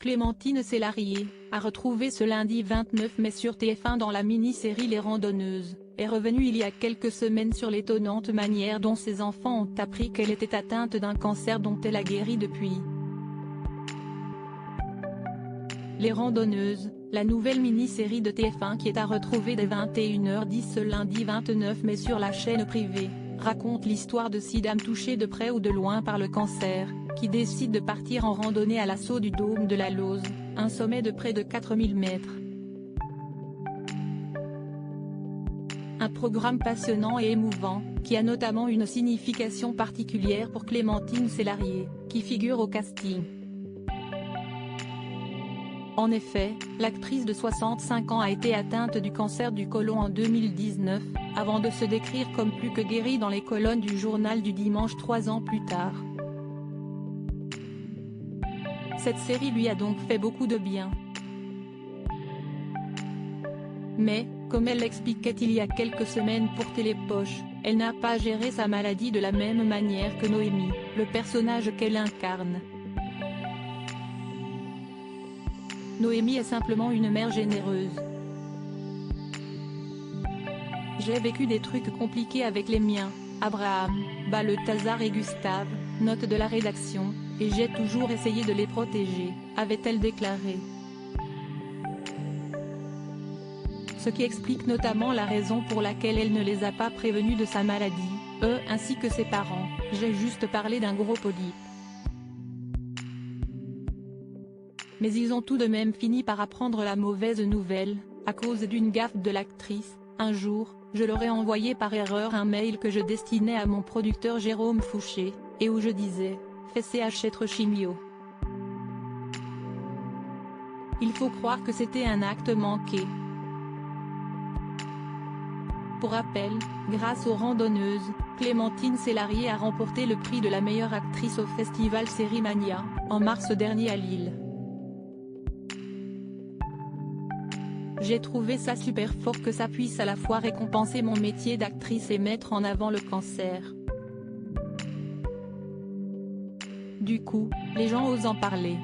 Clémentine Célarié, à retrouver ce lundi 29 mai sur TF1 dans la mini-série Les Randonneuses, est revenue il y a quelques semaines sur l'étonnante manière dont ses enfants ont appris qu'elle était atteinte d'un cancer dont elle a guéri depuis. Les Randonneuses, la nouvelle mini-série de TF1 qui est à retrouver dès 21h10 ce lundi 29 mai sur la chaîne privée, raconte l'histoire de 6 dames touchées de près ou de loin par le cancer, qui décident de partir en randonnée à l'assaut du dôme de la Lauze, un sommet de près de 4000 mètres. Un programme passionnant et émouvant, qui a notamment une signification particulière pour Clémentine Célarié, qui figure au casting. En effet, l'actrice de 65 ans a été atteinte du cancer du côlon en 2019, avant de se décrire comme plus que guérie dans les colonnes du journal du dimanche 3 ans plus tard. Cette série lui a donc fait beaucoup de bien. Mais, comme elle l'expliquait il y a quelques semaines pour Télépoche, elle n'a pas géré sa maladie de la même manière que Noémie, le personnage qu'elle incarne. Noémie est simplement une mère généreuse. J'ai vécu des trucs compliqués avec les miens, Abraham, Balthazar et Gustave, note de la rédaction, et j'ai toujours essayé de les protéger, avait-elle déclaré. Ce qui explique notamment la raison pour laquelle elle ne les a pas prévenus de sa maladie, eux ainsi que ses parents. J'ai juste parlé d'un gros polype. Mais ils ont tout de même fini par apprendre la mauvaise nouvelle, à cause d'une gaffe de l'actrice. Un jour, je leur ai envoyé par erreur un mail que je destinais à mon producteur Jérôme Fouché, et où je disais « Fais être chimio ». Il faut croire que c'était un acte manqué. Pour rappel, grâce aux Randonneuses, Clémentine Célarié a remporté le prix de la meilleure actrice au festival Sérimania, en mars dernier à Lille. J'ai trouvé ça super fort que ça puisse à la fois récompenser mon métier d'actrice et mettre en avant le cancer. Du coup, les gens osent en parler.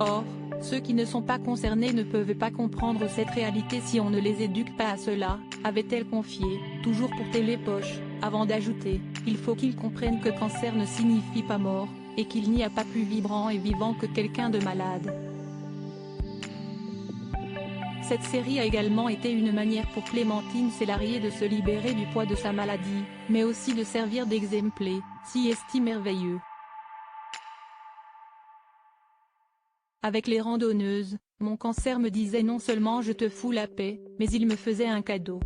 Or, ceux qui ne sont pas concernés ne peuvent pas comprendre cette réalité si on ne les éduque pas à cela, avait-elle confié, toujours pour Télépoche, avant d'ajouter, il faut qu'ils comprennent que cancer ne signifie pas mort, et qu'il n'y a pas plus vibrant et vivant que quelqu'un de malade. Cette série a également été une manière pour Clémentine Célarié de se libérer du poids de sa maladie, mais aussi de servir d'exemple, si est merveilleux. Avec les Randonneuses, mon cancer me disait non seulement je te fous la paix, mais il me faisait un cadeau.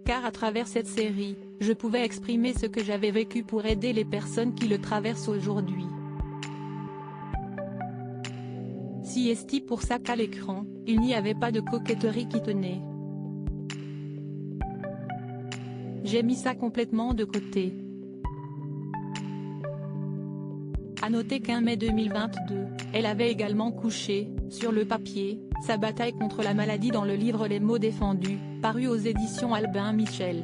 Car à travers cette série, je pouvais exprimer ce que j'avais vécu pour aider les personnes qui le traversent aujourd'hui. Si esti pour ça qu'à l'écran, il n'y avait pas de coquetterie qui tenait. J'ai mis ça complètement de côté. À noter qu'en mai 2022, elle avait également couché, sur le papier, sa bataille contre la maladie dans le livre Les mots défendus, paru aux éditions Albin Michel.